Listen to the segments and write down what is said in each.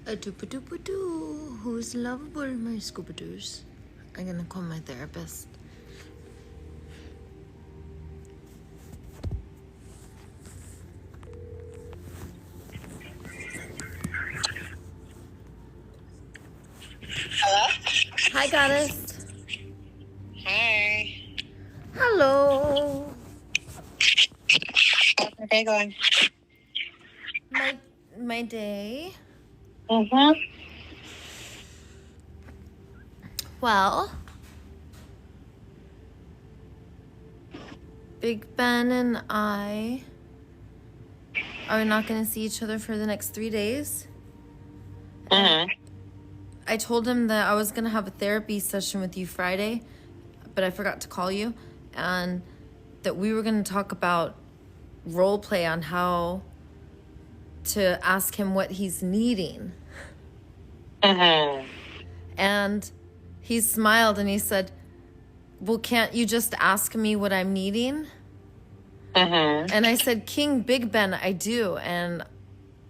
A doo-ba-doo-ba-doo. Who's lovable, my Scooby-Doos? I'm gonna call my therapist. Hello? Hi, goddess. Hi. Hello. How's your day going? My day? Mm-hmm. Well, Big Ben and I are not going to see each other for the next 3 days. Mm-hmm. I told him that I was going to have a therapy session with you Friday, but I forgot to call you, and that we were going to talk about role play on how to ask him what he's needing. Mm-hmm. And he smiled and he said, well, can't you just ask me what I'm needing? Mm-hmm. And I said, King Big Ben, I do, and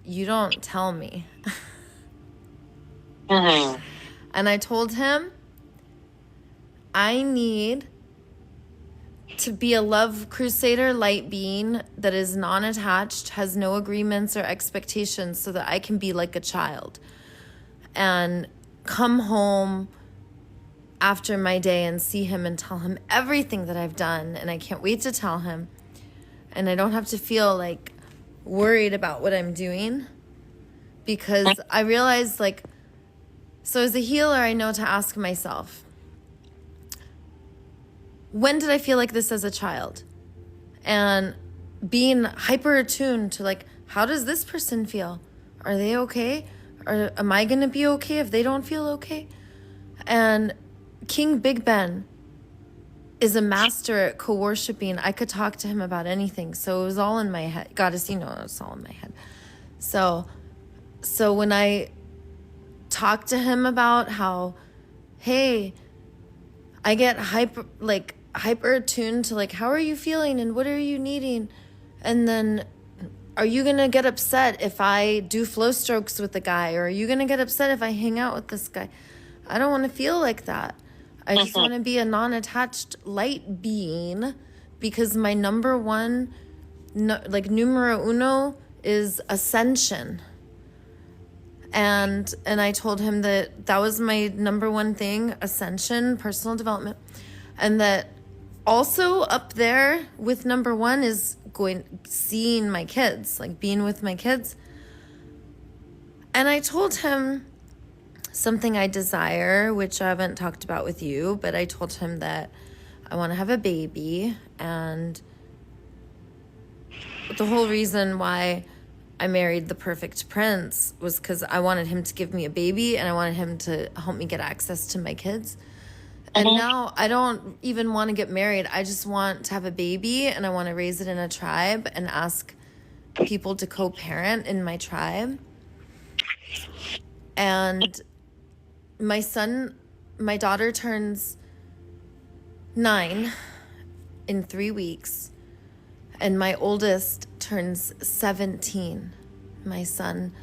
you don't tell me. Mm-hmm. And I told him, I need to be a love crusader light being that is non-attached, has no agreements or expectations, so that I can be like a child and come home after my day and see him and tell him everything that I've done. And I can't wait to tell him. And I don't have to feel like worried about what I'm doing, because I realized, like, so as a healer, I know to ask myself, when did I feel like this as a child? And being hyper attuned to, like, how does this person feel? Are they okay? Or am I going to be okay if they don't feel okay? And King Big Ben is a master at co-worshiping. I could talk to him about anything. So it was all in my head. Goddess, you know, it was all in my head. So when I talked to him about how, hey, I get hyper attuned to, like, how are you feeling and what are you needing? And then, are you going to get upset if I do flow strokes with the guy? Or are you going to get upset if I hang out with this guy? I don't want to feel like that. I just want to be a non-attached light being, because my number one, numero uno is ascension. And I told him that was my number one thing, ascension, personal development. And that also up there with number one is seeing my kids, like being with my kids. And I told him something I desire, which I haven't talked about with you, but I told him that I want to have a baby. And the whole reason why I married the perfect prince was because I wanted him to give me a baby and I wanted him to help me get access to my kids. And now I don't even want to get married. I just want to have a baby, and I want to raise it in a tribe and ask people to co-parent in my tribe. And my daughter turns 9 in 3 weeks, and my oldest turns 17. My son,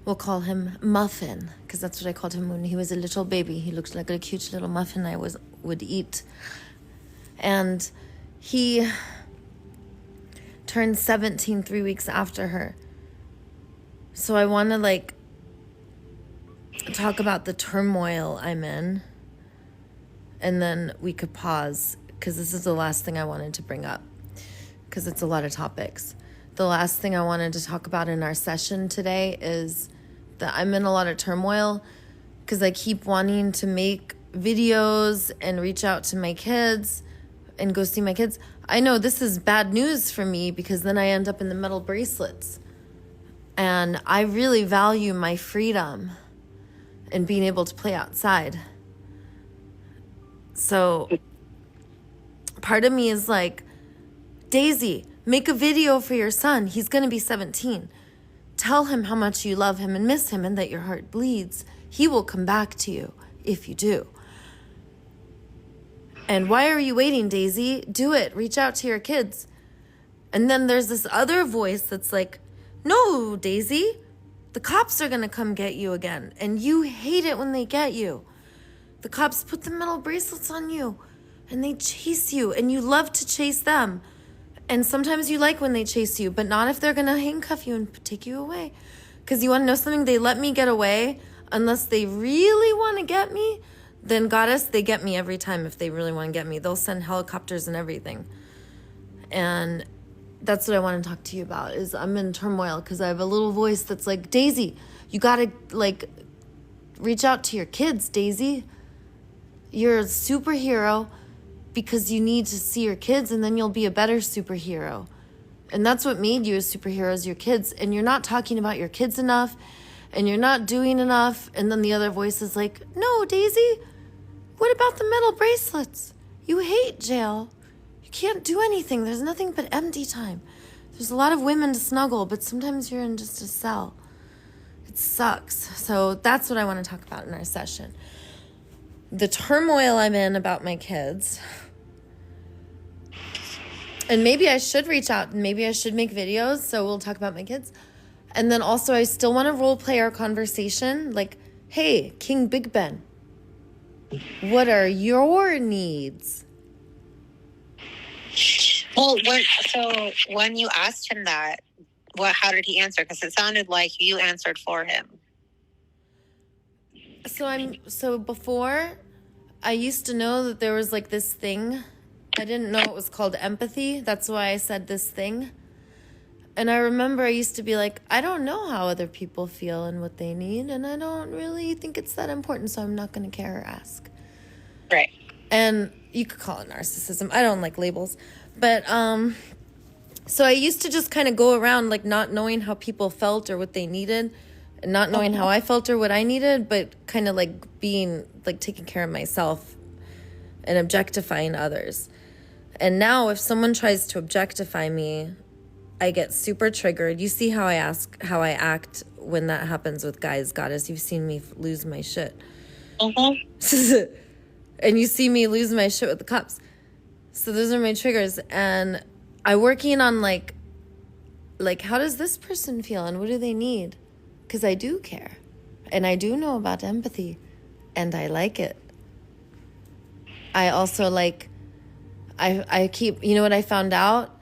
we'll call him Muffin, because that's what I called him when he was a little baby. He looked like a cute little muffin I would eat. And he turned 17 3 weeks after her. So I want to, like, talk about the turmoil I'm in, and then we could pause, because this is the last thing I wanted to bring up, because it's a lot of topics. The last thing I wanted to talk about in our session today is that I'm in a lot of turmoil, because I keep wanting to make videos and reach out to my kids and go see my kids. I know this is bad news for me, because then I end up in the metal bracelets, and I really value my freedom and being able to play outside. So part of me is like, Daisy, make a video for your son. He's going to be 17. Tell him how much you love him and miss him and that your heart bleeds. He will come back to you if you do. And why are you waiting, Daisy? Do it. Reach out to your kids. And then there's this other voice that's like, no, Daisy, the cops are going to come get you again. And you hate it when they get you. The cops put the metal bracelets on you and they chase you and you love to chase them. And sometimes you like when they chase you, but not if they're going to handcuff you and take you away. Because you want to know something? They let me get away unless they really want to get me. Then goddess, they get me every time if they really want to get me. They'll send helicopters and everything. And that's what I want to talk to you about is I'm in turmoil because I have a little voice that's like, Daisy, you got to like reach out to your kids, Daisy. You're a superhero because you need to see your kids and then you'll be a better superhero. And that's what made you a superhero is your kids. And you're not talking about your kids enough and you're not doing enough. And then the other voice is like, no, Daisy, what about the metal bracelets? You hate jail. You can't do anything. There's nothing but empty time. There's a lot of women to snuggle, but sometimes you're in just a cell. It sucks. So that's what I want to talk about in our session. The turmoil I'm in about my kids. And maybe I should reach out and maybe I should make videos. So we'll talk about my kids. And then also I still want to role play our conversation. Like, hey, King Big Ben, what are your needs? Well, when you asked him that, how did he answer? Because it sounded like you answered for him. So before, I used to know that there was like this thing. I didn't know it was called empathy. That's why I said this thing. And I remember I used to be like, I don't know how other people feel and what they need, and I don't really think it's that important, so I'm not going to care or ask. Right. And you could call it narcissism. I don't like labels. But so I used to just kind of go around like not knowing how people felt or what they needed, and not knowing how I felt or what I needed, but kind of like being like taking care of myself and objectifying others. And now if someone tries to objectify me, I get super triggered. You see how I act when that happens with guys, goddess. You've seen me lose my shit. Mm-hmm. And you see me lose my shit with the cops. So those are my triggers. And I'm working on like how does this person feel and what do they need? Because I do care. And I do know about empathy. And I like it. I also like, I keep, you know what I found out?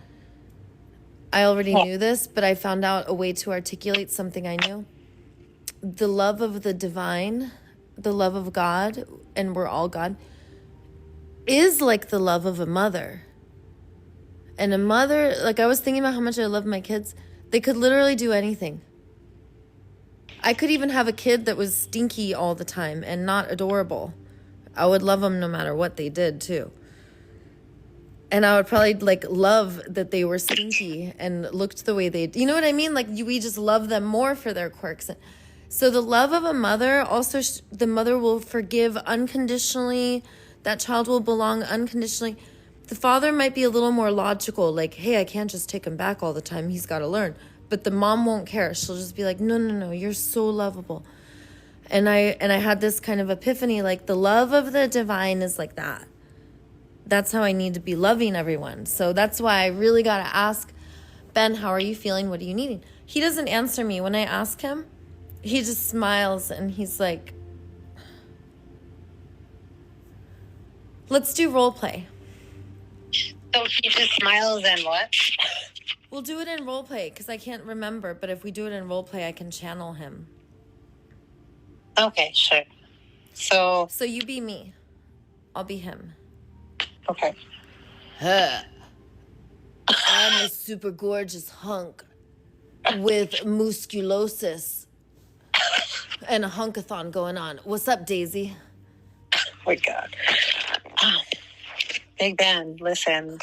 I already knew this, but I found out a way to articulate something I knew. The love of the divine, the love of God, and we're all God, is like the love of a mother. And a mother, like I was thinking about how much I love my kids. They could literally do anything. I could even have a kid that was stinky all the time and not adorable. I would love them no matter what they did too. And I would probably like love that they were stinky and looked the way they, you know what I mean? Like we just love them more for their quirks. So the love of a mother, also the mother will forgive unconditionally. That child will belong unconditionally. The father might be a little more logical, like, hey, I can't just take him back all the time. He's got to learn. But the mom won't care. She'll just be like, no, you're so lovable. And I had this kind of epiphany, like the love of the divine is like that. That's how I need to be loving everyone. So that's why I really got to ask, Ben, how are you feeling? What are you needing? He doesn't answer me. When I ask him, he just smiles and he's like, let's do role play. So he just smiles and what? We'll do it in role play because I can't remember. But if we do it in role play, I can channel him. Okay, sure. So you be me. I'll be him. Okay. I'm a super gorgeous hunk with musculosis and a hunkathon going on. What's up, Daisy? Oh my God. Big Ben, listen.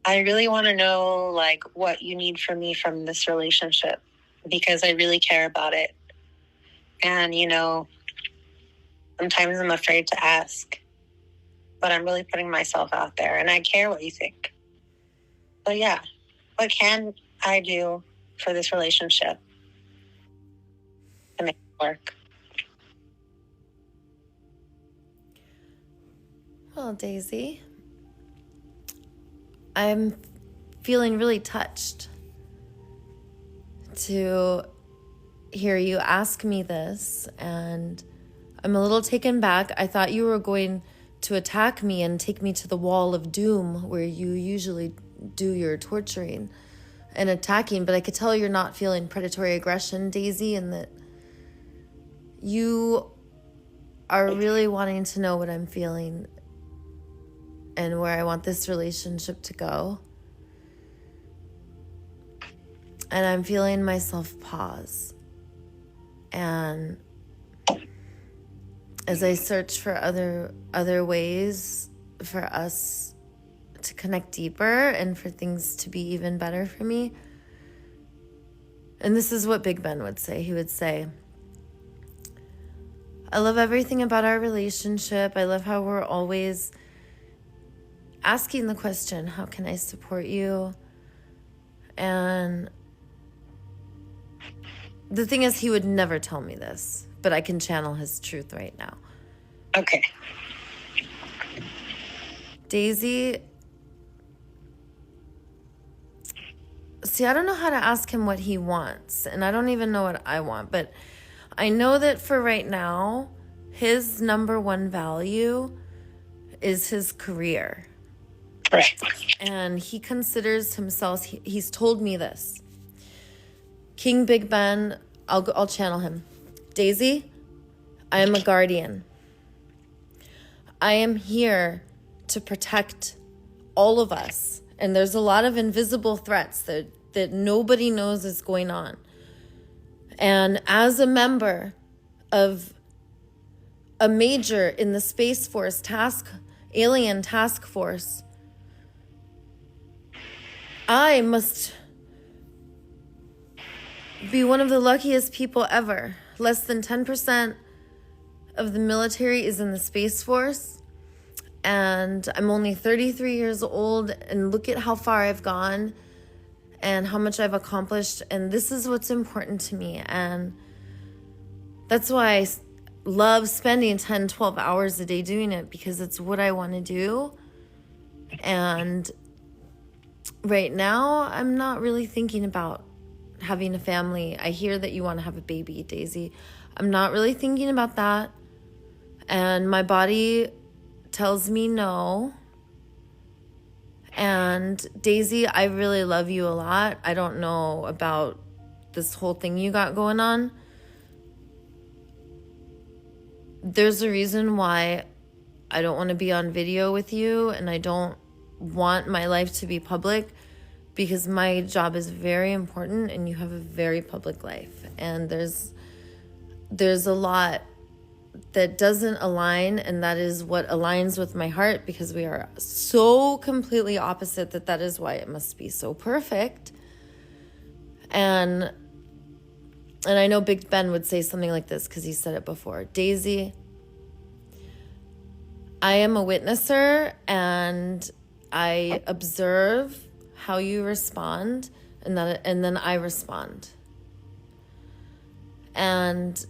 I really want to know like what you need from me from this relationship because I really care about it. And you know, sometimes I'm afraid to ask. But I'm really putting myself out there and I care what you think. So yeah, what can I do for this relationship to make it work? Well, Daisy, I'm feeling really touched to hear you ask me this, and I'm a little taken back. I thought you were going to attack me and take me to the wall of doom where you usually do your torturing and attacking, but I could tell you're not feeling predatory aggression, Daisy, and that you are really wanting to know what I'm feeling and where I want this relationship to go. And I'm feeling myself pause. And as I search for other ways for us to connect deeper and for things to be even better for me. And this is what Big Ben would say. He would say, I love everything about our relationship. I love how we're always asking the question, how can I support you? And the thing is, he would never tell me this, but I can channel his truth right now. Okay. Daisy, see, I don't know how to ask him what he wants, and I don't even know what I want, but I know that for right now, his number one value is his career. Right. And he considers himself, he's told me this. King Big Ben, I'll channel him. Daisy, I am a guardian. I am here to protect all of us. And there's a lot of invisible threats that nobody knows is going on. And as a member of a major in the Space Force alien task force, I must be one of the luckiest people ever. Less than 10% of the military is in the Space Force. And I'm only 33 years old, and look at how far I've gone and how much I've accomplished. And this is what's important to me. And that's why I love spending 10, 12 hours a day doing it, because it's what I want to do. And right now, I'm not really thinking about having a family. I hear that you want to have a baby, Daisy. I'm not really thinking about that. And my body tells me no. And Daisy, I really love you a lot. I don't know about this whole thing you got going on. There's a reason why I don't want to be on video with you, and I don't want my life to be public, because my job is very important and you have a very public life. And there's a lot that doesn't align, and that is what aligns with my heart, because we are so completely opposite that is why it must be so perfect. And I know Big Ben would say something like this, because he said it before. Daisy, I am a witnesser, and I observe how you respond, and then I respond. And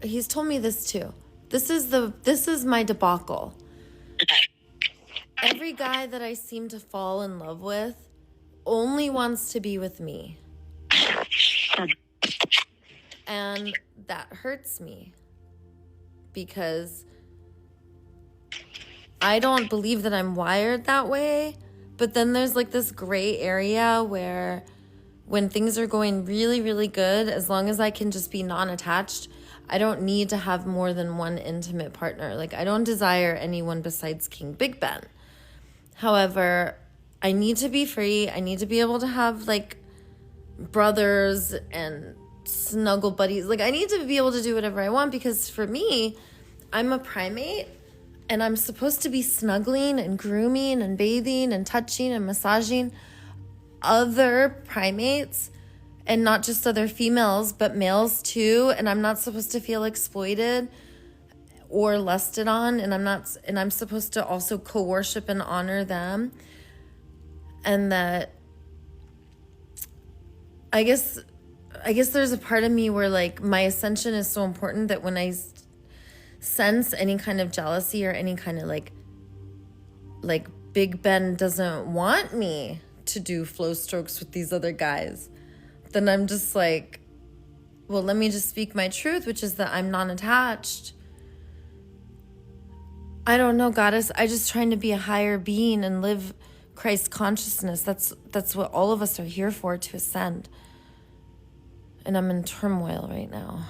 he's told me this too. This is my debacle. Every guy that I seem to fall in love with only wants to be with me. And that hurts me, because I don't believe that I'm wired that way. But then there's like this gray area where when things are going really, really good, as long as I can just be non-attached, I don't need to have more than one intimate partner. Like, I don't desire anyone besides King Big Ben. However, I need to be free. I need to be able to have like brothers and snuggle buddies. Like, I need to be able to do whatever I want, because for me, I'm a primate, and I'm supposed to be snuggling and grooming and bathing and touching and massaging other primates, and not just other females, but males too. And I'm not supposed to feel exploited or lusted on, and I'm supposed to also co-worship and honor them. And that I guess there's a part of me where like my ascension is so important that when I sense any kind of jealousy or any kind of like Big Ben doesn't want me to do flow strokes with these other guys, then I'm just like, well, let me just speak my truth, which is that I'm non-attached. I don't know, goddess. I just trying to be a higher being and live Christ consciousness. That's what all of us are here for, to ascend. And I'm in turmoil right now.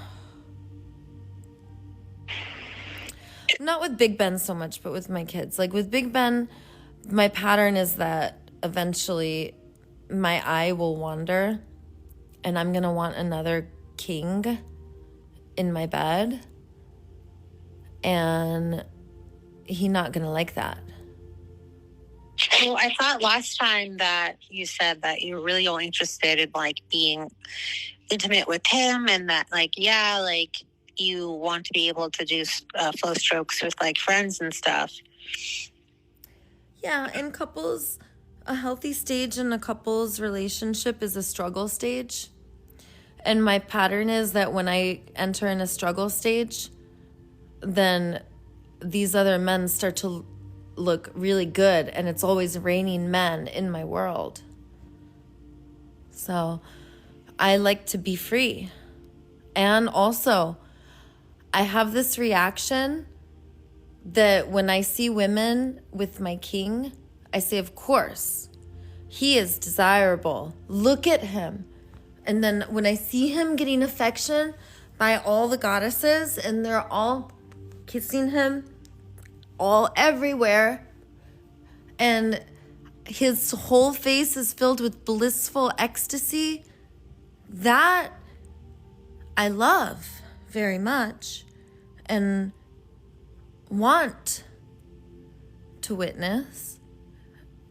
Not with Big Ben so much, but with my kids. Like with Big Ben, my pattern is that eventually my eye will wander and I'm going to want another king in my bed. And he's not going to like that. Well, I thought last time that you said that you're really only interested in like being intimate with him, and that like, yeah, like you want to be able to do flow strokes with like friends and stuff. Yeah, in couples, a healthy stage in a couple's relationship is a struggle stage. And my pattern is that when I enter in a struggle stage, then these other men start to look really good, and it's always raining men in my world. So I like to be free. And also, I have this reaction that when I see women with my king, I say, of course, he is desirable. Look at him. And then when I see him getting affection by all the goddesses and they're all kissing him all everywhere, and his whole face is filled with blissful ecstasy, that I love very much and want to witness.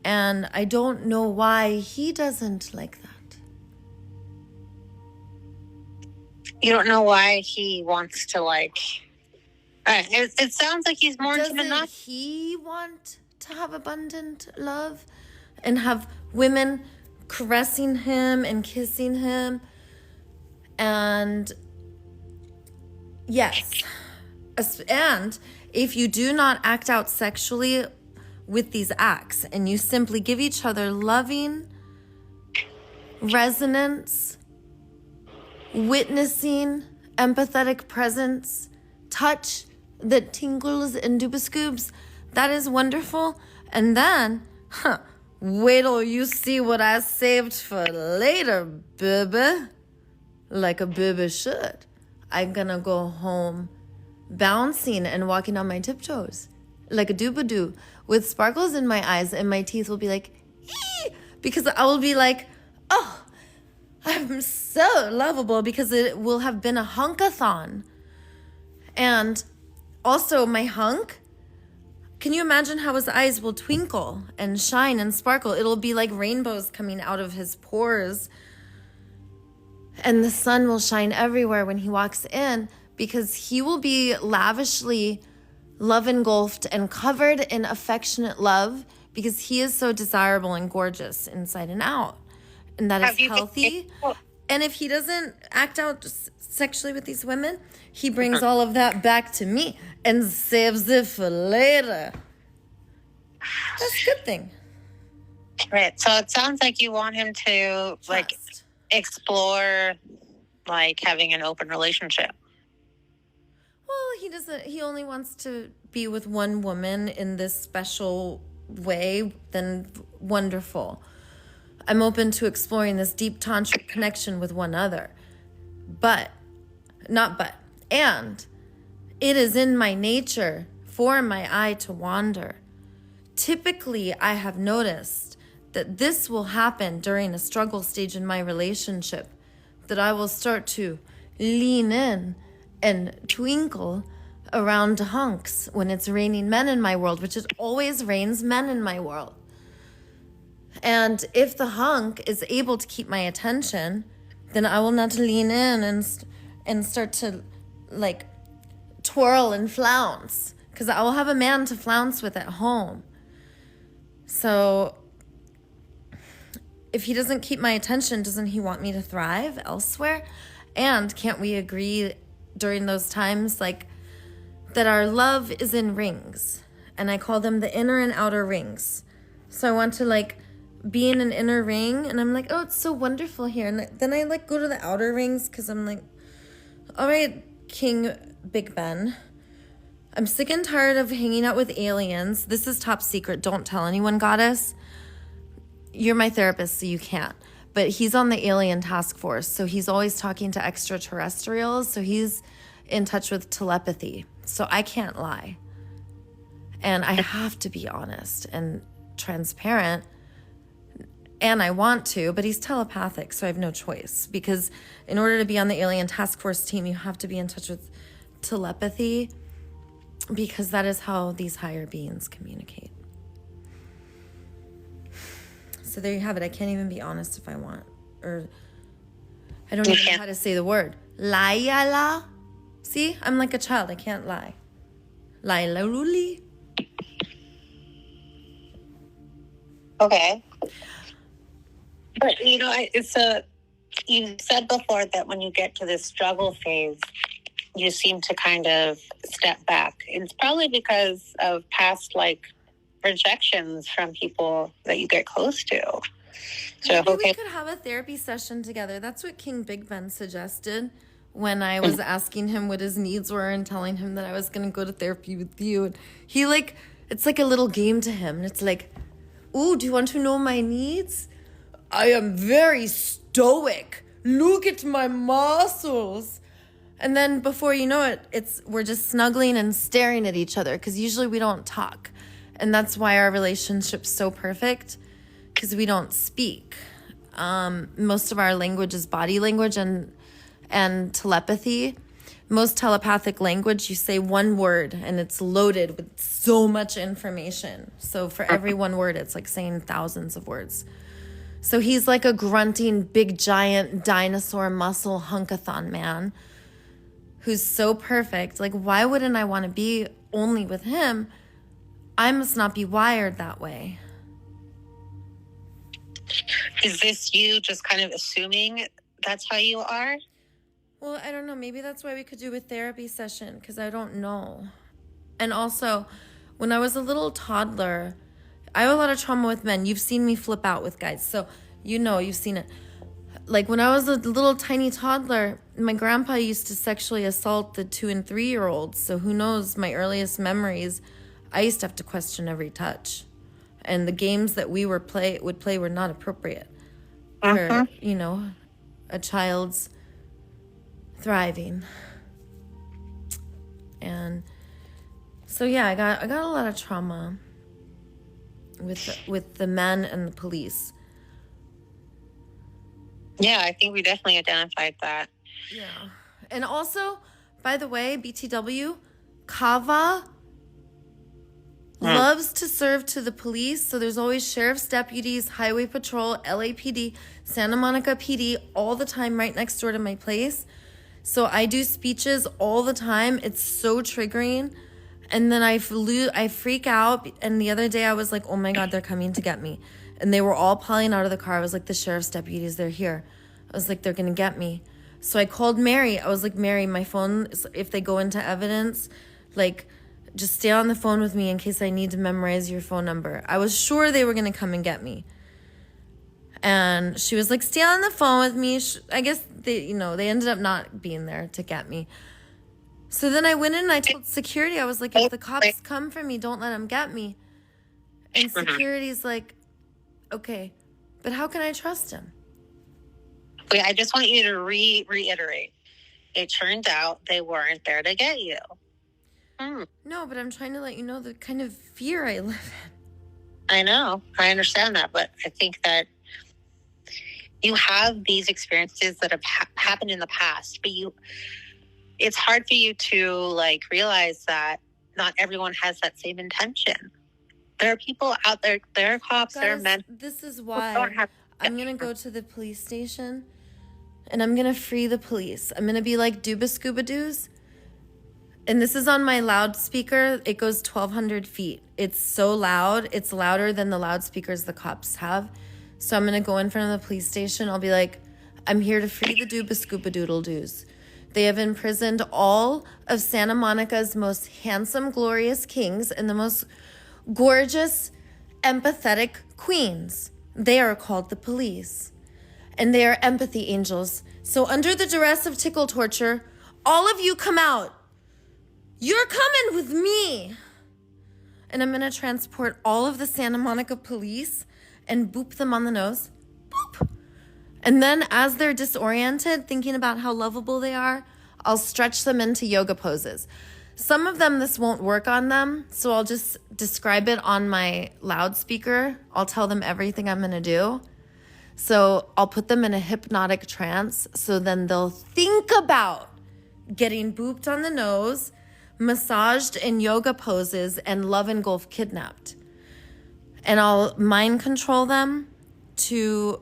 And I don't know why he doesn't like that. You don't know why he wants to like... It sounds like he's more intimate. Doesn't he want to have abundant love and have women caressing him and kissing him? And yes, and if you do not act out sexually with these acts and you simply give each other loving resonance, witnessing, empathetic presence, touch that tingles and doobascoobs, that is wonderful. And then, wait till you see what I saved for later, baby. Like a baby should. I'm gonna go home bouncing and walking on my tiptoes like a doobadoo with sparkles in my eyes, and my teeth will be like, ee! Because I will be like, oh, I'm so lovable, because it will have been a hunkathon. And also my hunk, can you imagine how his eyes will twinkle and shine and sparkle? It'll be like rainbows coming out of his pores. And the sun will shine everywhere when he walks in, because he will be lavishly love engulfed and covered in affectionate love, because he is so desirable and gorgeous inside and out. And that is healthy. And if he doesn't act out sexually with these women, he brings all of that back to me and saves it for later. That's a good thing. Right. So it sounds like you want him to like explore like having an open relationship. Well, he only wants to be with one woman in this special way, then wonderful. I'm open to exploring this deep tantric connection with one other. And it is in my nature for my eye to wander. Typically, I have noticed that this will happen during a struggle stage in my relationship, that I will start to lean in and twinkle around hunks when it's raining men in my world, which it always rains men in my world. And if the hunk is able to keep my attention, then I will not lean in and start to like twirl and flounce, because I will have a man to flounce with at home. So if he doesn't keep my attention, doesn't he want me to thrive elsewhere? And can't we agree during those times like that our love is in rings, and I call them the inner and outer rings. So I want to like be in an inner ring, and I'm like, oh, it's so wonderful here. And then I like go to the outer rings because I'm like, all right, King Big Ben, I'm sick and tired of hanging out with aliens. This is top secret. Don't tell anyone, goddess. You're my therapist, so you can't. But he's on the alien task force, so he's always talking to extraterrestrials. So he's in touch with telepathy. So I can't lie. And I have to be honest and transparent. And I want to, but he's telepathic, so I have no choice. Because in order to be on the alien task force team, you have to be in touch with telepathy, because that is how these higher beings communicate. So there you have it. I can't even be honest if I want. Or I don't even know how to say the word. La. See? I'm like a child. I can't lie. Laila Luli. Okay. But, you know, you said before that when you get to this struggle phase, you seem to kind of step back. It's probably because of past, like, rejections from people that you get close to. So Maybe we could have a therapy session together. That's what King Big Ben suggested when I was asking him what his needs were and telling him that I was going to go to therapy with you. And he like, it's like a little game to him. And it's like, ooh, do you want to know my needs? I am very stoic. Look at my muscles. And then before you know it, we're just snuggling and staring at each other, because usually we don't talk. And that's why our relationship's so perfect, because we don't speak. Most of our language is body language and telepathy. Most telepathic language, you say one word and it's loaded with so much information. So for every one word, it's like saying thousands of words. So he's like a grunting, big, giant dinosaur muscle hunkathon man who's so perfect. Like, why wouldn't I want to be only with him? I must not be wired that way. Is this you just kind of assuming that's how you are? Well, I don't know. Maybe that's why we could do a therapy session, because I don't know. And also, when I was a little toddler, I have a lot of trauma with men. You've seen me flip out with guys, so you know, you've seen it. Like when I was a little tiny toddler, my grandpa used to sexually assault the 2- and 3-year-olds. So who knows, my earliest memories, I used to have to question every touch. And the games that we would play were not appropriate for, you know, a child's thriving. And so yeah, I got a lot of trauma with the men and the police. Yeah, I think we definitely identified that. Yeah. And also, by the way, BTW, Kava loves to serve to the police. So there's always sheriff's deputies, highway patrol, LAPD, Santa Monica PD all the time right next door to my place. So I do speeches all the time. It's so triggering. And then I freak out. And the other day I was like, oh my God, they're coming to get me. And they were all piling out of the car. I was like, the sheriff's deputies, they're here. I was like, they're going to get me. So I called Mary. I was like, Mary, my phone, if they go into evidence, like, just stay on the phone with me in case I need to memorize your phone number. I was sure they were going to come and get me. And she was like, stay on the phone with me. I guess they ended up not being there to get me. So then I went in and I told security, I was like, if the cops come for me, don't let them get me. And security's like, okay, but how can I trust him? Wait, I just want you to reiterate. It turned out they weren't there to get you. No, but I'm trying to let you know the kind of fear I live in. I know. I understand that. But I think that you have these experiences that have happened in the past, but it's hard for you to like realize that not everyone has that same intention. There are people out there, there are cops, there are men. This is why I'm going to go to the police station and I'm going to free the police. I'm going to be like Dooba Scuba Doos. And this is on my loudspeaker. It goes 1,200 feet. It's so loud. It's louder than the loudspeakers the cops have. So I'm going to go in front of the police station. I'll be like, I'm here to free the Dooba Scuba Doodle Doos. They have imprisoned all of Santa Monica's most handsome, glorious kings and the most gorgeous, empathetic queens. They are called the police, and they are empathy angels. So under the duress of tickle torture, all of you come out. You're coming with me. And I'm going to transport all of the Santa Monica police and boop them on the nose. Boop. And then as they're disoriented, thinking about how lovable they are, I'll stretch them into yoga poses. Some of them, this won't work on them, so I'll just describe it on my loudspeaker. I'll tell them everything I'm going to do. So I'll put them in a hypnotic trance, so then they'll think about getting booped on the nose, massaged in yoga poses, and love engulf kidnapped. And I'll mind control them to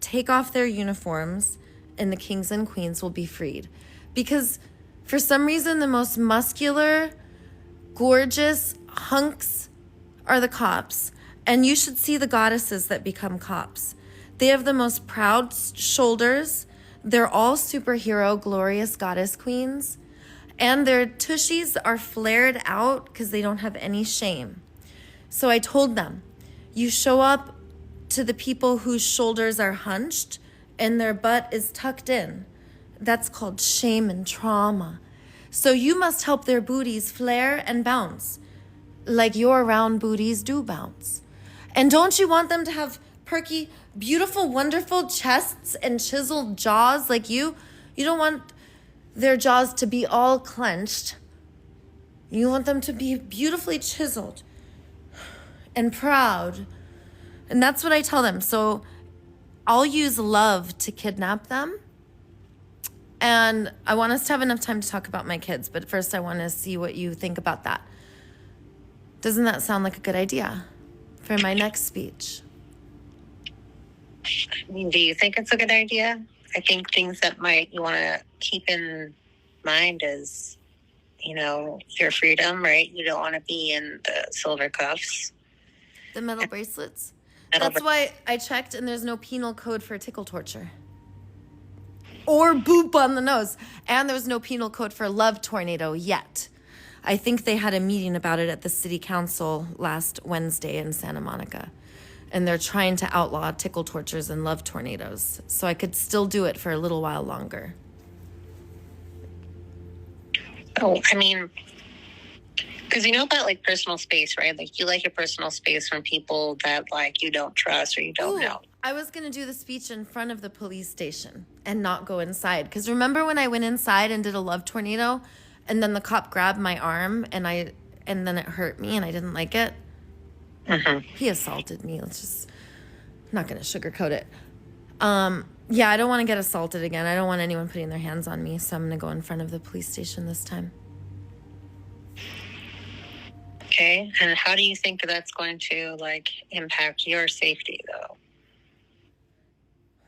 take off their uniforms, and the kings and queens will be freed. Because for some reason, the most muscular, gorgeous hunks are the cops. And you should see the goddesses that become cops. They have the most proud shoulders. They're all superhero, glorious goddess queens. And their tushies are flared out because they don't have any shame. So I told them, you show up to the people whose shoulders are hunched and their butt is tucked in. That's called shame and trauma. So you must help their booties flare and bounce like your round booties do bounce. And don't you want them to have perky, beautiful, wonderful chests and chiseled jaws like you? You don't want their jaws to be all clenched. You want them to be beautifully chiseled and proud. And that's what I tell them. So I'll use love to kidnap them. And I want us to have enough time to talk about my kids, but first I want to see what you think about that. Doesn't that sound like a good idea for my next speech? Do you think it's a good idea? I think things that you want to keep in mind is, your freedom, right? You don't want to be in the silver cuffs. The metal bracelets? That's why I checked and there's no penal code for tickle torture. Or boop on the nose. And there's no penal code for love tornado yet. I think they had a meeting about it at the city council last Wednesday in Santa Monica. And they're trying to outlaw tickle tortures and love tornadoes. So I could still do it for a little while longer. Oh, I mean, because you know about personal space, right? You like your personal space from people that you don't trust or you don't know. I was going to do the speech in front of the police station and not go inside. Because remember when I went inside and did a love tornado and then the cop grabbed my arm and then it hurt me and I didn't like it? Mm-hmm. He assaulted me. I'm not going to sugarcoat it. Yeah, I don't want to get assaulted again. I don't want anyone putting their hands on me. So I'm going to go in front of the police station this time. Okay. And how do you think that's going to impact your safety though?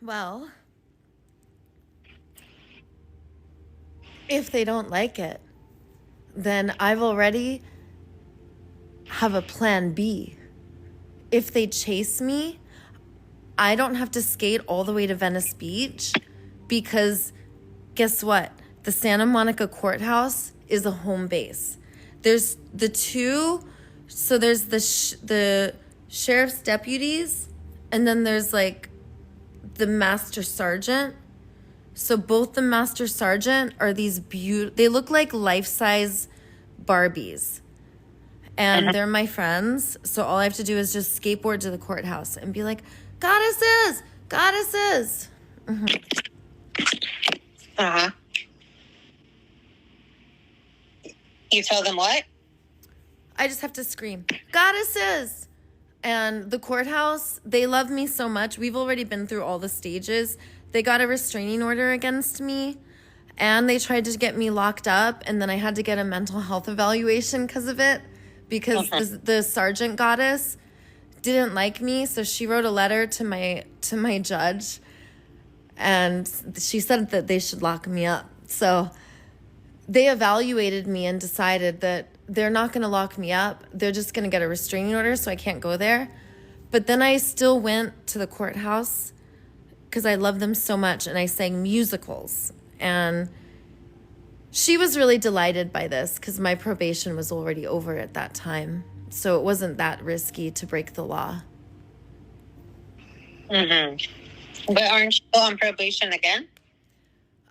Well, if they don't like it, then I've already have a plan B. If they chase me, I don't have to skate all the way to Venice Beach because guess what? The Santa Monica courthouse is a home base. There's there's the sheriff's deputies and then there's the master sergeant. So both the master sergeant are these they look like life-size Barbies. And they're my friends. So all I have to do is just skateboard to the courthouse and be like, goddesses, goddesses. Mm-hmm. Uh-huh. You tell them what? I just have to scream, goddesses. And the courthouse, they love me so much. We've already been through all the stages. They got a restraining order against me. And they tried to get me locked up. And then I had to get a mental health evaluation because of it. Because the sergeant goddess didn't like me. So she wrote a letter to my judge. And she said that they should lock me up. So they evaluated me and decided that they're not going to lock me up. They're just going to get a restraining order so I can't go there. But then I still went to the courthouse because I love them so much. And I sang musicals. And she was really delighted by this because my probation was already over at that time. So it wasn't that risky to break the law. Mm-hmm. But aren't you on probation again?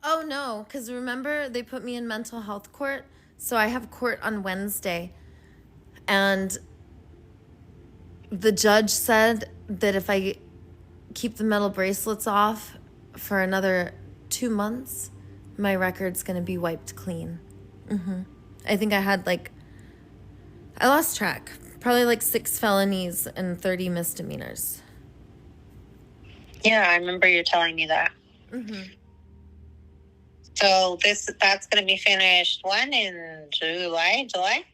Oh, no, because remember, they put me in mental health court. So I have court on Wednesday. And the judge said that if I keep the metal bracelets off for another 2 months, my record's going to be wiped clean. I think I had I lost track. Probably 6 felonies and 30 misdemeanors. Yeah, I remember you telling me that. So that's going to be finished when? In July?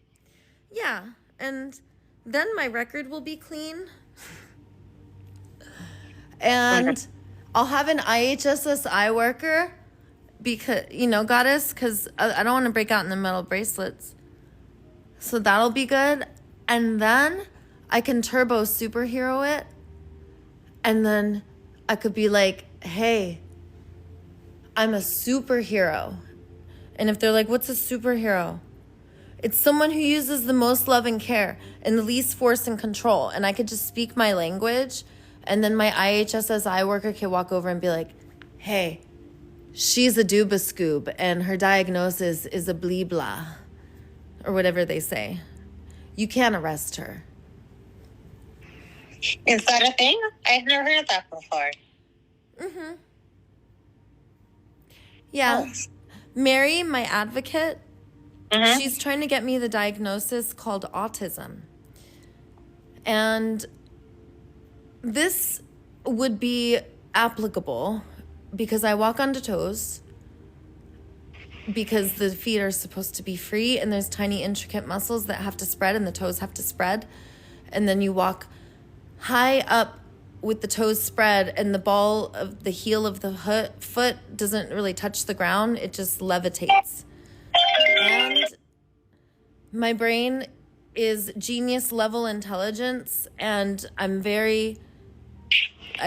Yeah, and then my record will be clean. And I'll have an IHSSI worker because, goddess, because I don't want to break out in the metal bracelets. So that'll be good. And then I can turbo superhero it. And then I could be like, hey, I'm a superhero. And if they're like, what's a superhero? It's someone who uses the most love and care and the least force and control. And I could just speak my language. And then my IHSSI worker could walk over and be like, hey, she's a dubascoob and her diagnosis is a blee blah. Or whatever they say. You can't arrest her. Is that a thing? I've never heard that before. Yeah. Oh. Mary, my advocate, she's trying to get me the diagnosis called autism. And this would be applicable because I walk onto toes, because the feet are supposed to be free and there's tiny intricate muscles that have to spread and the toes have to spread. And then you walk high up with the toes spread and the ball of the heel of the foot doesn't really touch the ground. It just levitates. And my brain is genius level intelligence, and I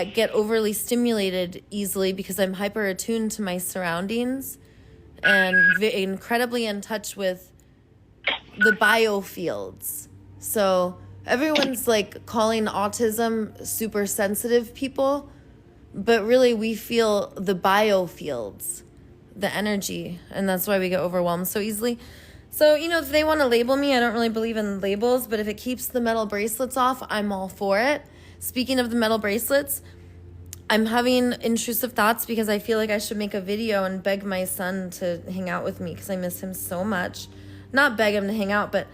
get overly stimulated easily because I'm hyper attuned to my surroundings and incredibly in touch with the biofields. So everyone's calling autism super sensitive people, but really we feel the biofields, the energy, and that's why we get overwhelmed so easily. So, if they want to label me, I don't really believe in labels, but if it keeps the metal bracelets off, I'm all for it. Speaking of the metal bracelets, I'm having intrusive thoughts because I feel like I should make a video and beg my son to hang out with me because I miss him so much. Not beg him to hang out, but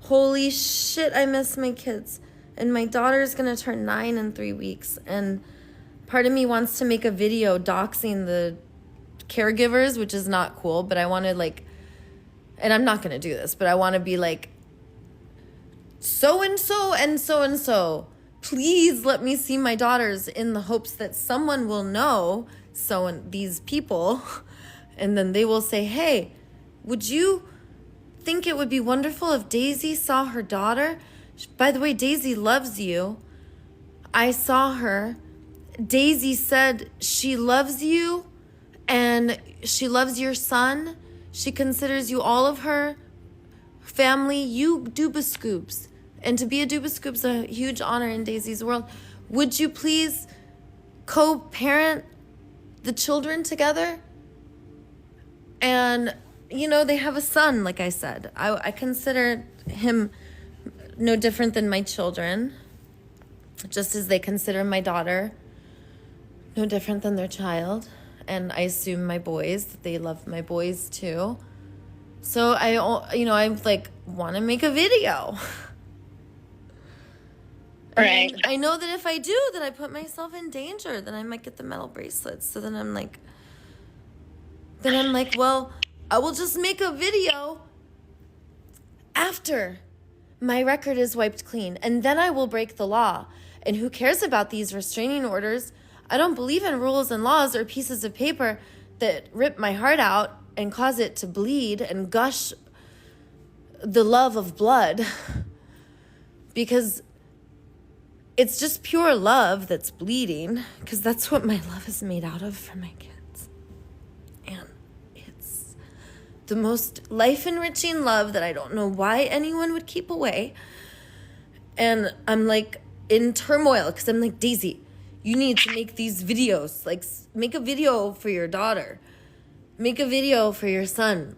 holy shit, I miss my kids. And my daughter's going to turn 9 in 3 weeks. And part of me wants to make a video doxing the caregivers, which is not cool, but I want to and I'm not going to do this, but I want to be so-and-so and so-and-so. Please let me see my daughters in the hopes that someone will know these people. And then they will say, hey, would you think it would be wonderful if Daisy saw her daughter? By the way, Daisy loves you. I saw her. Daisy said she loves you and she loves your son. She considers you all of her family. You dubascoobs. And to be a dubascoop is a huge honor in Daisy's world. Would you please co-parent the children together? And, they have a son, like I said. I consider him no different than my children, just as they consider my daughter no different than their child. And I assume my boys, that they love my boys too. So I want to make a video. Right. And I know that if I do, that I put myself in danger, then I might get the metal bracelets. So then I'm like, well, I will just make a video after my record is wiped clean. And then I will break the law. And who cares about these restraining orders? I don't believe in rules and laws or pieces of paper that rip my heart out and cause it to bleed and gush the love of blood. Because it's just pure love that's bleeding, because that's what my love is made out of for my kids. And it's the most life-enriching love that I don't know why anyone would keep away. And I'm in turmoil because I'm Daisy, you need to make these videos. Like, make a video for your daughter. Make a video for your son.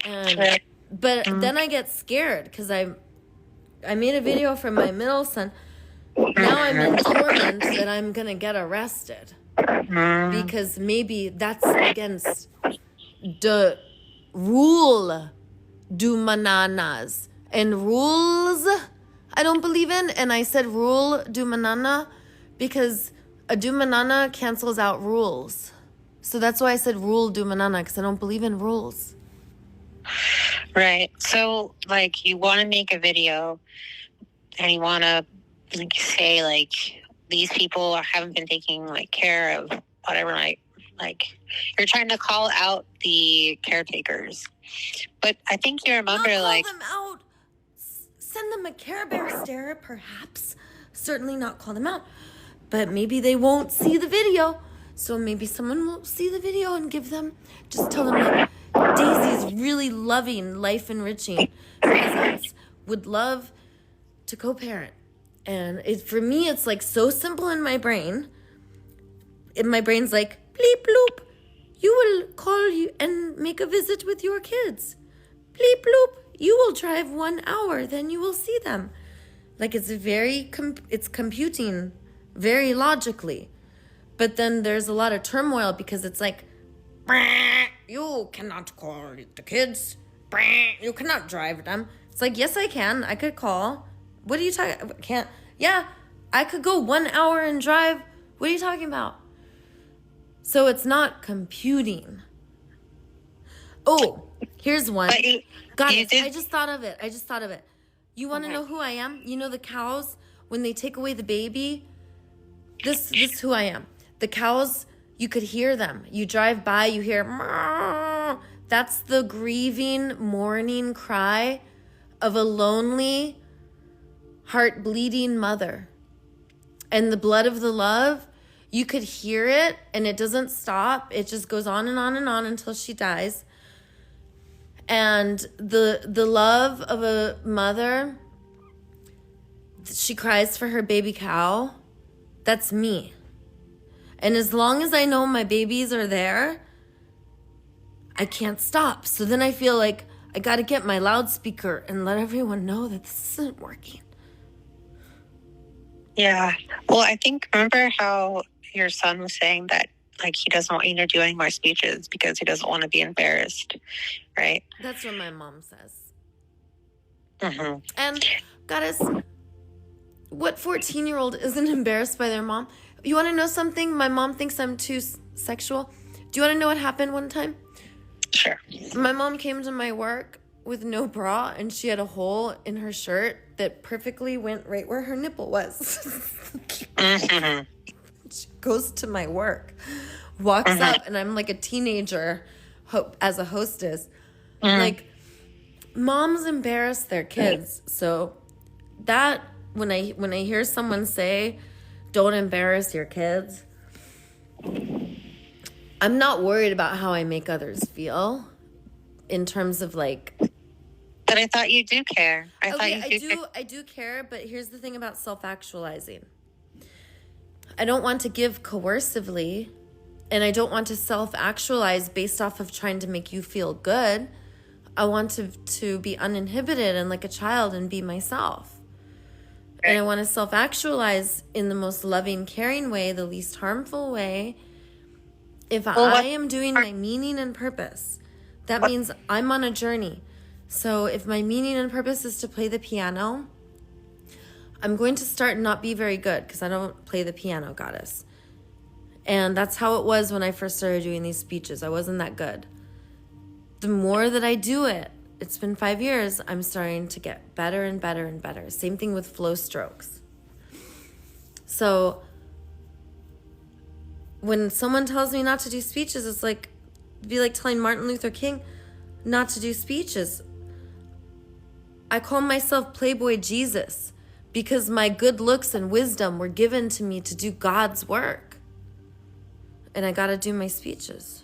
But then I get scared because I made a video for my middle son. Now I'm in torment that I'm going to get arrested. Because maybe that's against the rule du mananas. And rules I don't believe in. And I said rule du manana because a du manana cancels out rules. So that's why I said rule du manana, because I don't believe in rules. Right. So, like, you want to make a video and you want to like say, like, these people haven't been taking, like, care of whatever, like you're trying to call out the caretakers. But I think you remember, not call like... them out. Send them a Care Bear stare, perhaps. Certainly not call them out. But maybe they won't see the video. So maybe someone will see the video and just tell them, like, Daisy's really loving life enriching presence, would love to co-parent. And for me, it's like so simple in my brain. And my brain's like, bleep bloop, you will call you and make a visit with your kids. Bleep bloop, you will drive 1 hour, then you will see them. Like, it's it's computing very logically. But then there's a lot of turmoil because it's like, you cannot call the kids. You cannot drive them. It's like, yes, I can. I could call. What are you talking? Can't? Yeah, I could go 1 hour and drive. What are you talking about? So it's not computing. Oh, here's one. Guys, I just thought of it. You want to know who I am? You know the cows, when they take away the baby? This is who I am. The cows, you could hear them. You drive by, you hear, Maa. That's the grieving, mourning cry of a lonely, heart-bleeding mother. And the blood of the love, you could hear it, and it doesn't stop. It just goes on and on and on until she dies. And the love of a mother, she cries for her baby cow. That's me. And as long as I know my babies are there, I can't stop. So then I feel like I got to get my loudspeaker and let everyone know that this isn't working. Yeah. Well, I think, remember how your son was saying that, like, he doesn't want you to do any more speeches because he doesn't want to be embarrassed, right? That's what my mom says. Mm-hmm. And, goddess, what 14-year-old isn't embarrassed by their mom? You want to know something? My mom thinks I'm too sexual. Do you want to know what happened one time? Sure. My mom came to my work with no bra, and she had a hole in her shirt that perfectly went right where her nipple was. Mm-hmm. She goes to my work, walks up, and I'm like a teenager as a hostess. Like, moms embarrass their kids. So that, when I hear someone say, don't embarrass your kids, I'm not worried about how I make others feel in terms of, like... But I thought you do care. I do care, but here's the thing about self-actualizing. I don't want to give coercively, and I don't want to self-actualize based off of trying to make you feel good. I want to be uninhibited and like a child and be myself. And I want to self-actualize in the most loving, caring way, the least harmful way. If I am doing my meaning and purpose, that means I'm on a journey. So if my meaning and purpose is to play the piano, I'm going to start and not be very good because I don't play the piano, goddess. And that's how it was when I first started doing these speeches. I wasn't that good. The more that I do it, it's been 5 years, I'm starting to get better and better and better. Same thing with flow strokes. So when someone tells me not to do speeches, it's like, it'd be like telling Martin Luther King not to do speeches. I call myself Playboy Jesus because my good looks and wisdom were given to me to do God's work. And I got to do my speeches.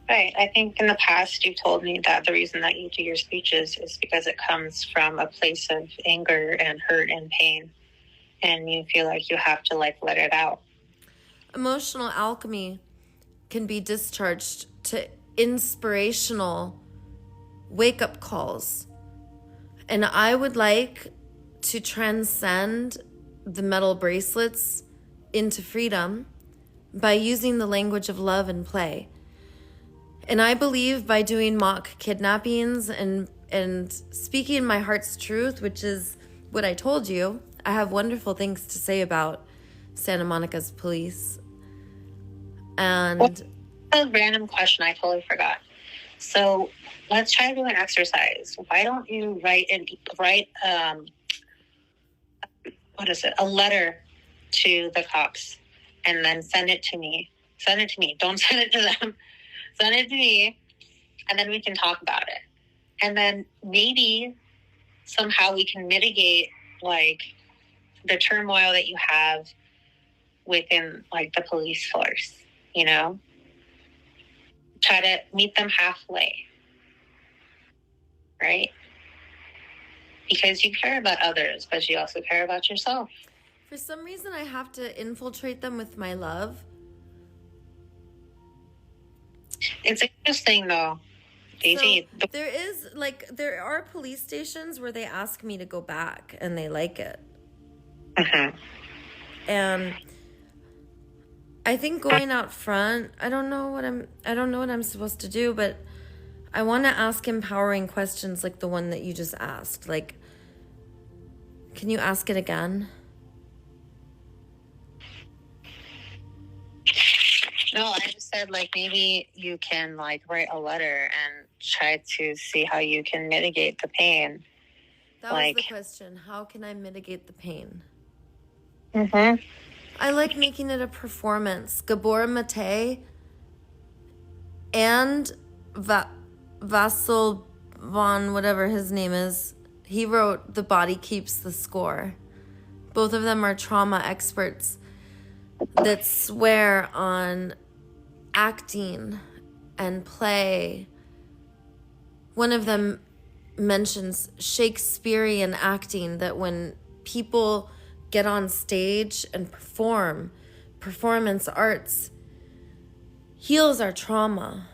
Right. I think in the past you told me that the reason that you do your speeches is because it comes from a place of anger and hurt and pain. and you feel like you have to like let it out. Emotional alchemy can be discharged to inspirational wake-up calls. And I would like to transcend the metal bracelets into freedom by using the language of love and play. And I believe by doing mock kidnappings and speaking my heart's truth, which is what I told you, I have wonderful things to say about Santa Monica's police. And a random question I totally forgot. So let's try to do an exercise. Why don't you write a letter to the cops and then send it to me. Send it to me. Don't send it to them. Send it to me, and then we can talk about it. And then maybe somehow we can mitigate like the turmoil that you have within like the police force, you know? Try to meet them halfway, right? Because you care about others, but you also care about yourself. For some reason, I have to infiltrate them with my love. It's interesting though. Daisy, So there are police stations where they ask me to go back and they like it. Mm-hmm. And I think going out front, I don't know what I'm supposed to do, but I want to ask empowering questions like the one that you just asked. Like, can you ask it again? No, I just said like maybe you can like write a letter and try to see how you can mitigate the pain. That was the question. How can I mitigate the pain? Mm-hmm. I like making it a performance. Gabor Mate and Vasil von whatever his name is, he wrote The Body Keeps the Score. Both of them are trauma experts that swear on acting and play. One of them mentions Shakespearean acting, that when people get on stage and perform, performance arts heals our trauma.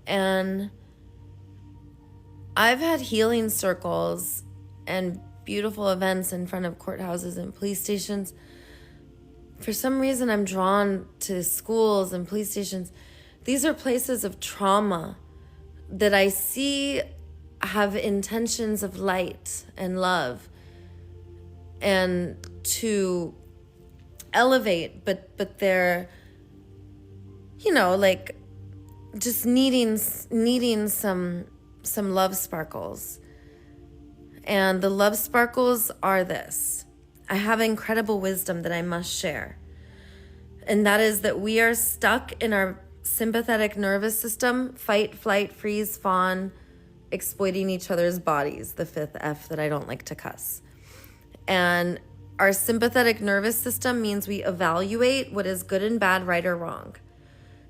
And I've had healing circles and beautiful events in front of courthouses and police stations. For some reason, I'm drawn to schools and police stations. These are places of trauma that I see have intentions of light and love and to elevate, but they're, like just needing some love sparkles. And the love sparkles are this: I have incredible wisdom that I must share. And that is that we are stuck in our sympathetic nervous system, fight, flight, freeze, fawn, exploiting each other's bodies, the fifth F that I don't like to cuss. And our sympathetic nervous system means we evaluate what is good and bad, right or wrong.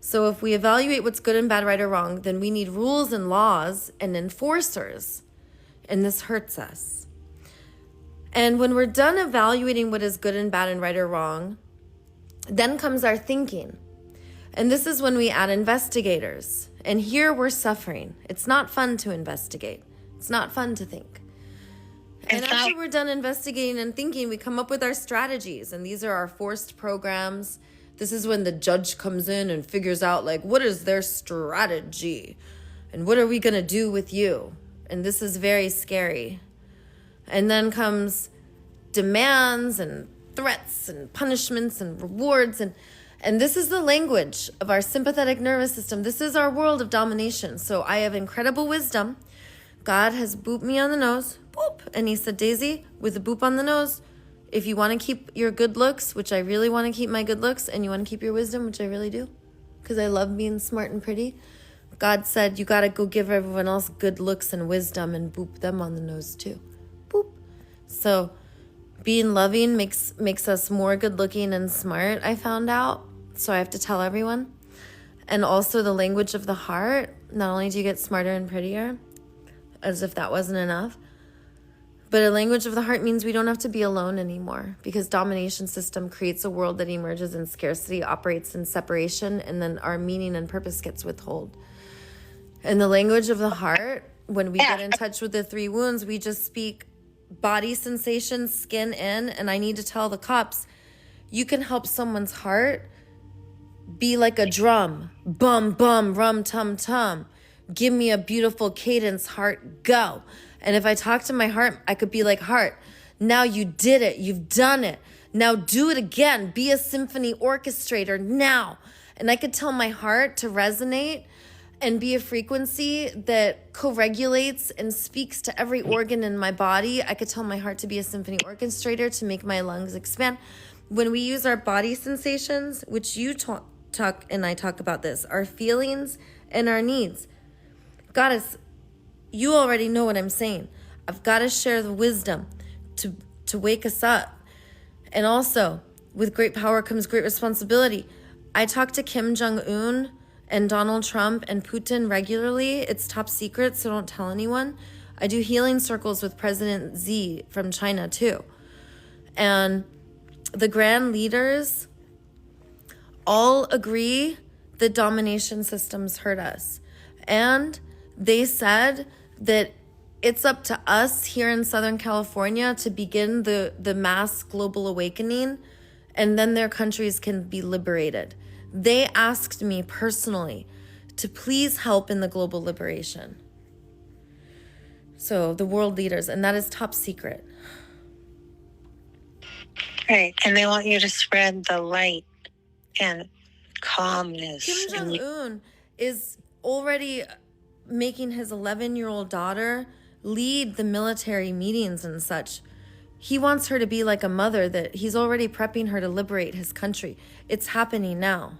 So if we evaluate what's good and bad, right or wrong, then we need rules and laws and enforcers. And this hurts us. And when we're done evaluating what is good and bad and right or wrong, then comes our thinking. And this is when we add investigators. And here we're suffering. It's not fun to investigate. It's not fun to think. And after we're done investigating and thinking, we come up with our strategies. And these are our forced programs. This is when the judge comes in and figures out, like, what is their strategy? And what are we going to do with you? And this is very scary. And then comes demands and threats and punishments and rewards. And this is the language of our sympathetic nervous system. This is our world of domination. So I have incredible wisdom. God has booped me on the nose. Boop. And he said, Daisy, with a boop on the nose, if you want to keep your good looks, which I really want to keep my good looks, and you want to keep your wisdom, which I really do, because I love being smart and pretty, God said, you got to go give everyone else good looks and wisdom and boop them on the nose too. Boop. So being loving makes us more good looking and smart, I found out. So I have to tell everyone. And also the language of the heart. Not only do you get smarter and prettier, as if that wasn't enough, But a language of the heart means we don't have to be alone anymore, because domination system creates a world that emerges in scarcity, operates in separation, and then our meaning and purpose gets withheld. And the language of the heart, when we get in touch with the 3 wounds, we just speak body sensations, skin in, and I need to tell the cops, you can help someone's heart be like a drum. Bum, bum, rum, tum, tum. Give me a beautiful cadence, heart, go. And if I talk to my heart, I could be like, heart, now you did it. You've done it. Now do it again. Be a symphony orchestrator now. And I could tell my heart to resonate and be a frequency that co-regulates and speaks to every organ in my body. I could tell my heart to be a symphony orchestrator to make my lungs expand. When we use our body sensations, which you talk and I talk about this, our feelings and our needs. Goddess, you already know what I'm saying. I've got to share the wisdom to wake us up. And also, with great power comes great responsibility. I talk to Kim Jong-un and Donald Trump and Putin regularly. It's top secret, so don't tell anyone. I do healing circles with President Xi from China too. And the grand leaders all agree that domination systems hurt us. And they said that it's up to us here in Southern California to begin the mass global awakening, and then their countries can be liberated. They asked me personally to please help in the global liberation. So the world leaders, and that is top secret. Right, and they want you to spread the light and calmness. Kim Jong-un is already making his 11-year-old daughter lead the military meetings and such. He wants her to be like a mother, that he's already prepping her to liberate his country. It's happening now.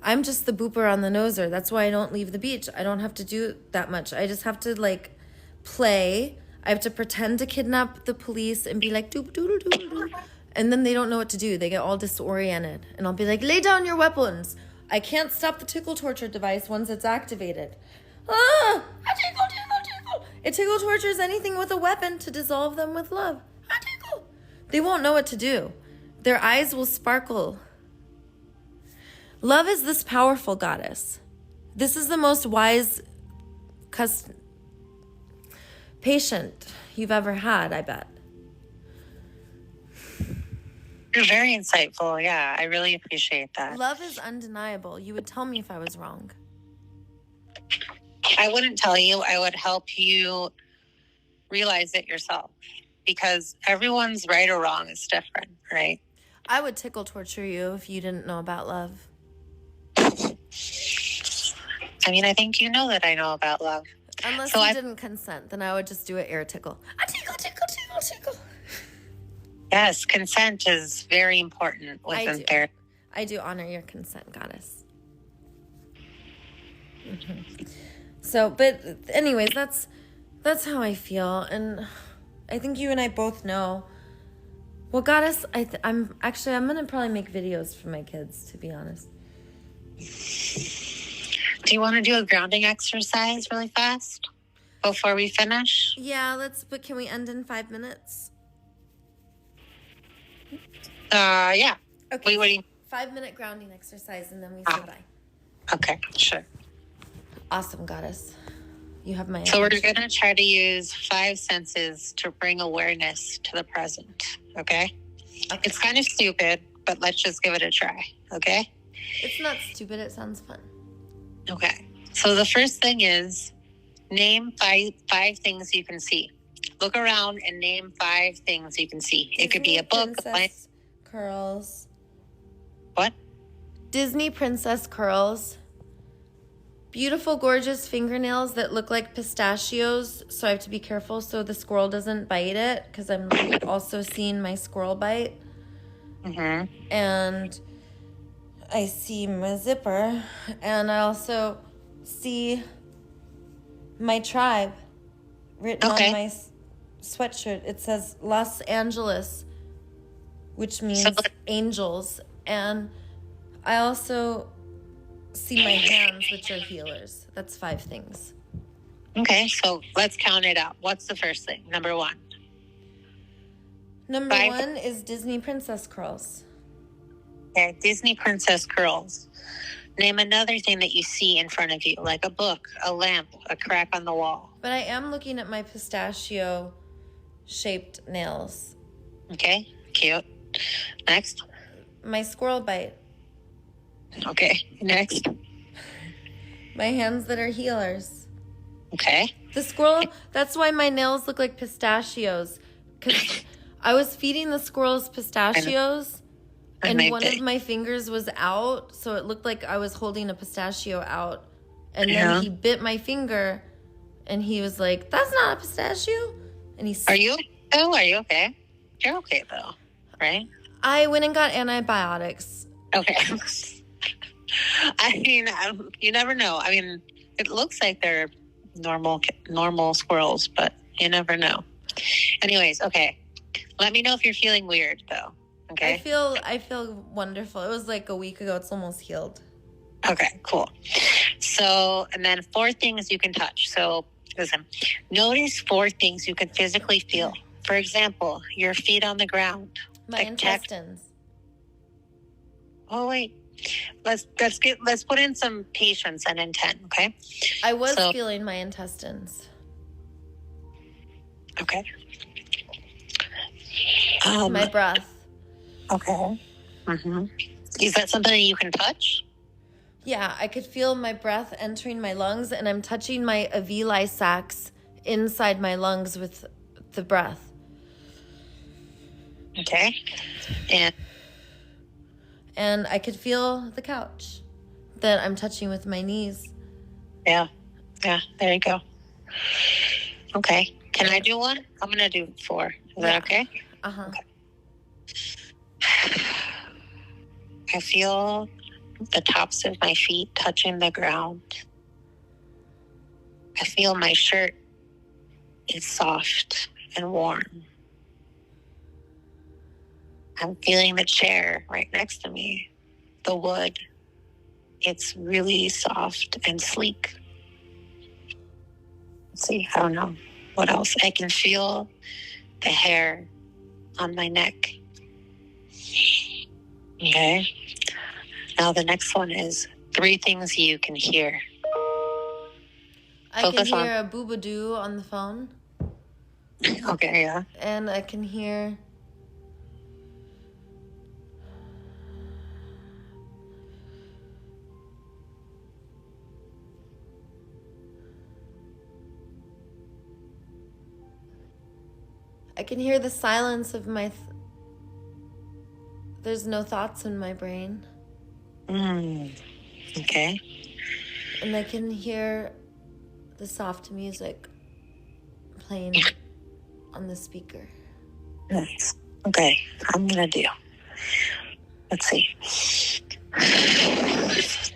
I'm just the booper on the noser. That's why I don't leave the beach. I don't have to do that much. I just have to like play. I have to pretend to kidnap the police and be like, doop, doodle, doodle, doodle. And then they don't know what to do. They get all disoriented. And I'll be like, lay down your weapons. I can't stop the tickle torture device once it's activated. Ah, I tickle, tickle, tickle. It tickle tortures anything with a weapon to dissolve them with love. I tickle. They won't know what to do. Their eyes will sparkle. Love is this powerful, goddess. This is the most wise patient you've ever had, I bet. You're very insightful. Yeah, I really appreciate that. Love is undeniable. You would tell me if I was wrong. I wouldn't tell you. I would help you realize it yourself, because everyone's right or wrong is different, right? I would tickle torture you if you didn't know about love. I mean, I think you know that I know about love. Unless you didn't consent, then I would just do an air tickle. I tickle, tickle, tickle, tickle. Yes, consent is very important within therapy. I do honor your consent, goddess. Mm-hmm. So, but anyways, that's how I feel, and I think you and I both know. Well, goddess, I'm gonna probably make videos for my kids, to be honest. Do you want to do a grounding exercise really fast before we finish? Yeah, but can we end in 5 minutes? Yeah. Okay. Wait, what do you... 5-minute grounding exercise, and then we say bye. Okay, sure. Awesome, goddess. You have my So we're going to try to use 5 senses to bring awareness to the present, okay? It's kind of stupid, but let's just give it a try, okay? It's not stupid. It sounds fun. Okay. So the first thing is name five things you can see. Look around and name 5 things you can see. It could be a book, a blank. Curls. What? Disney princess curls. Beautiful, gorgeous fingernails that look like pistachios, so I have to be careful so the squirrel doesn't bite it, because I'm also seeing my squirrel bite. Mm-hmm. And I see my zipper, and I also see my tribe written on my sweatshirt. It says Los Angeles, which means angels. And I also see my hands, which are healers. That's 5 things. Okay, so let's count it out. What's the first thing? Number one. Number one is Disney princess curls. Okay, Disney princess curls. Name another thing that you see in front of you, like a book, a lamp, a crack on the wall. But I am looking at my pistachio-shaped nails. Okay, cute. Next. My squirrel bite. Okay, next. My hands that are healers. Okay. The squirrel, that's why my nails look like pistachios. Because I was feeding the squirrels pistachios, and one of my fingers was out, so it looked like I was holding a pistachio out. And then he bit my finger, and he was like, "That's not a pistachio." And Are you okay? You're okay, though, right? I went and got antibiotics. Okay. I mean, you never know. I mean, it looks like they're normal squirrels, but you never know. Anyways, okay. Let me know if you're feeling weird, though. Okay. I feel wonderful. It was like a week ago. It's almost healed. Okay, cool. So, and then 4 things you can touch. So, listen, notice 4 things you can physically feel. For example, your feet on the ground. My intestines. Oh, wait. Let's put in some patience and intent, okay? I was feeling my intestines. Okay. My breath. Okay. Mm-hmm. Is that something that you can touch? Yeah, I could feel my breath entering my lungs, and I'm touching my alveoli sacs inside my lungs with the breath. Okay. And I could feel the couch that I'm touching with my knees. Yeah, there you go. Okay. Can I do one? I'm going to do 4. Is that okay? Uh-huh. Okay. I feel the tops of my feet touching the ground. I feel my shirt is soft and warm. I'm feeling the chair right next to me, the wood. It's really soft and sleek. Let's see, I don't know what else. I can feel the hair on my neck. Okay. Now the next one is 3 things you can hear. I can hear a boo-ba-doo on the phone. Okay, yeah. And I can hear... I can hear the silence of my... There's no thoughts in my brain. Okay. And I can hear the soft music playing on the speaker. Nice. Okay, I'm going to do. Let's see.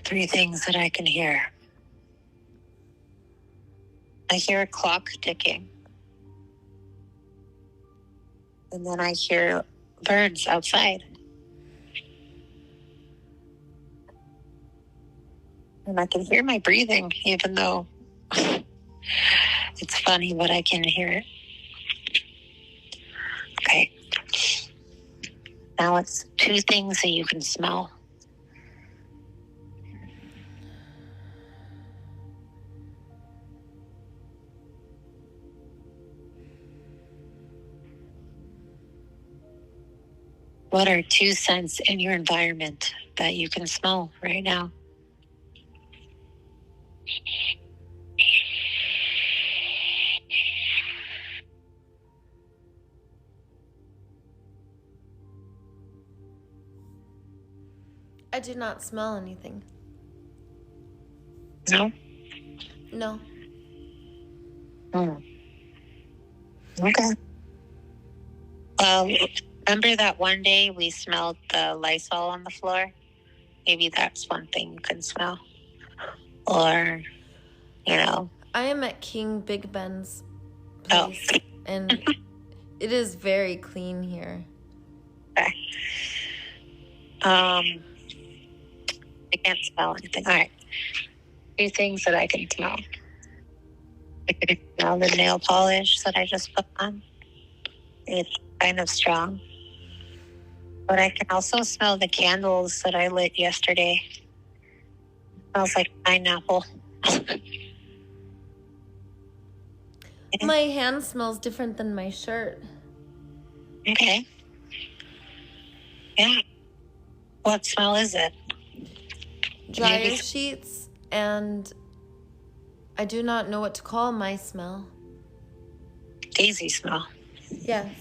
3 things that I can hear. I hear a clock ticking. And then I hear birds outside. And I can hear my breathing, even though it's funny, but I can hear it. Okay. Now it's 2 things that you can smell. What are 2 scents in your environment that you can smell right now? I do not smell anything. No? No. Okay. Remember that one day we smelled the Lysol on the floor? Maybe that's one thing you can smell. Or, I am at King Big Ben's place, and it is very clean here. Okay. I can't smell anything. All right. 2 things that I can smell. Now the nail polish that I just put on, it's kind of strong. But I can also smell the candles that I lit yesterday. Smells like pineapple. My hand smells different than my shirt. Okay. Yeah. What smell is it? Dryer sheets, and I do not know what to call my smell. Daisy smell. Yes.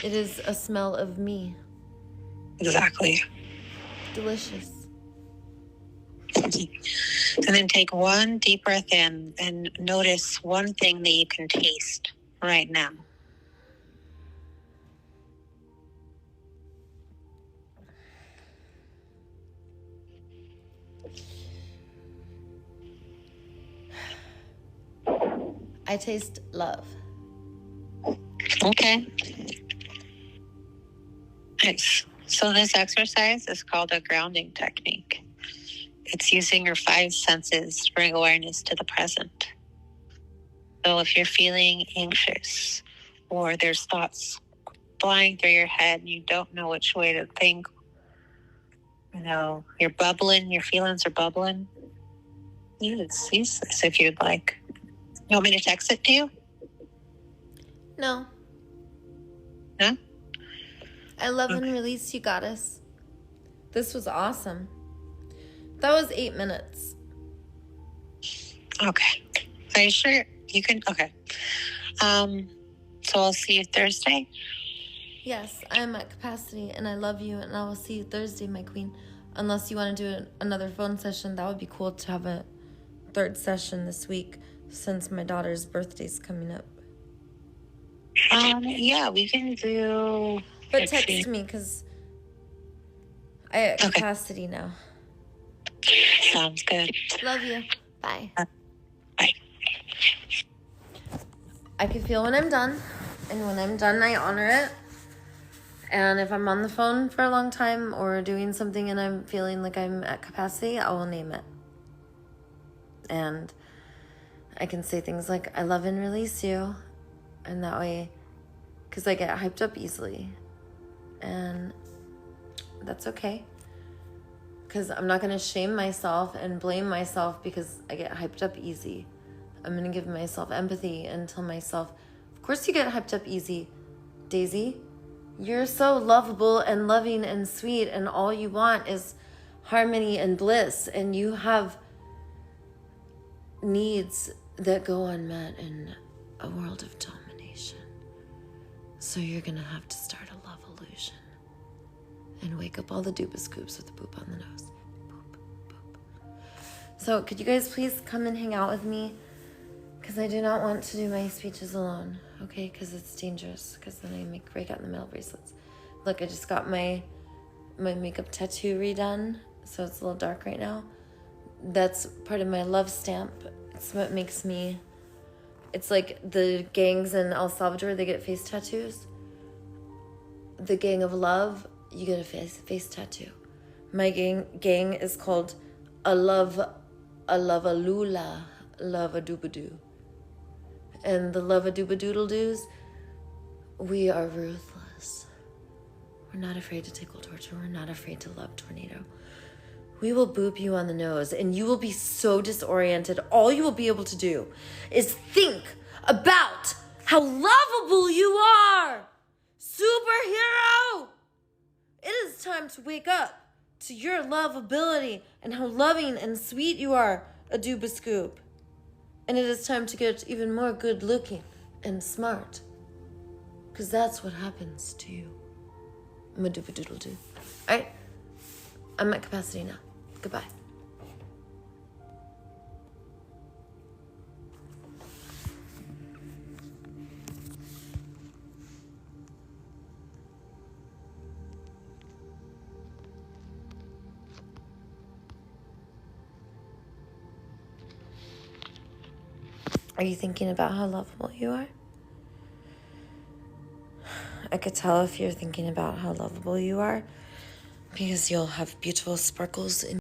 It is a smell of me. Exactly. Delicious. And then take one deep breath in and notice one thing that you can taste right now. I taste love. Okay. Nice. So this exercise is called a grounding technique. It's using your 5 senses to bring awareness to the present. So if you're feeling anxious or there's thoughts flying through your head and you don't know which way to think, you're bubbling, your feelings are bubbling, use this if you'd like. You want me to text it to you? No. Huh? I love and release you, goddess. This was awesome. That was 8 minutes. Okay. Are you sure you can? Okay. So I'll see you Thursday. Yes, I'm at capacity, and I love you, and I will see you Thursday, my queen. Unless you want to do another phone session, that would be cool to have a 3rd session this week, since my daughter's birthday's coming up. Yeah, we can do. But text me, because I at capacity now. Sounds good. Love you. Bye. Bye. I can feel when I'm done, and when I'm done, I honor it. And if I'm on the phone for a long time or doing something and I'm feeling like I'm at capacity, I will name it. And I can say things like, I love and release you. And that way, because I get hyped up easily. And that's okay. Because I'm not going to shame myself and blame myself because I get hyped up easy. I'm going to give myself empathy and tell myself, of course you get hyped up easy, Daisy. You're so lovable and loving and sweet, and all you want is harmony and bliss, and you have needs that go unmet in a world of domination. So you're gonna have to start a love illusion and wake up all the dooba scoops with the poop on the nose. Poop, poop. So could you guys please come and hang out with me? Because I do not want to do my speeches alone, okay? Because it's dangerous, because then I break out in the metal bracelets. Look, I just got my makeup tattoo redone, so it's a little dark right now. That's part of my love stamp. It's what makes me... It's like the gangs in El Salvador, they get face tattoos. The gang of love, you get a face tattoo. My gang is called a love a lula, love a doobadoo. And the love a doobadoodle doos, we are ruthless. We're not afraid to tickle torture. We're not afraid to love tornado. We will boop you on the nose and you will be so disoriented. All you will be able to do is think about how lovable you are. Superhero! It is time to wake up to your lovability and how loving and sweet you are, a dooba scoop. And it is time to get even more good looking and smart. Because that's what happens to you. I'm a dooba doodle doo. Alright? I'm at capacity now. Goodbye. Are you thinking about how lovable you are? I could tell if you're thinking about how lovable you are because you'll have beautiful sparkles in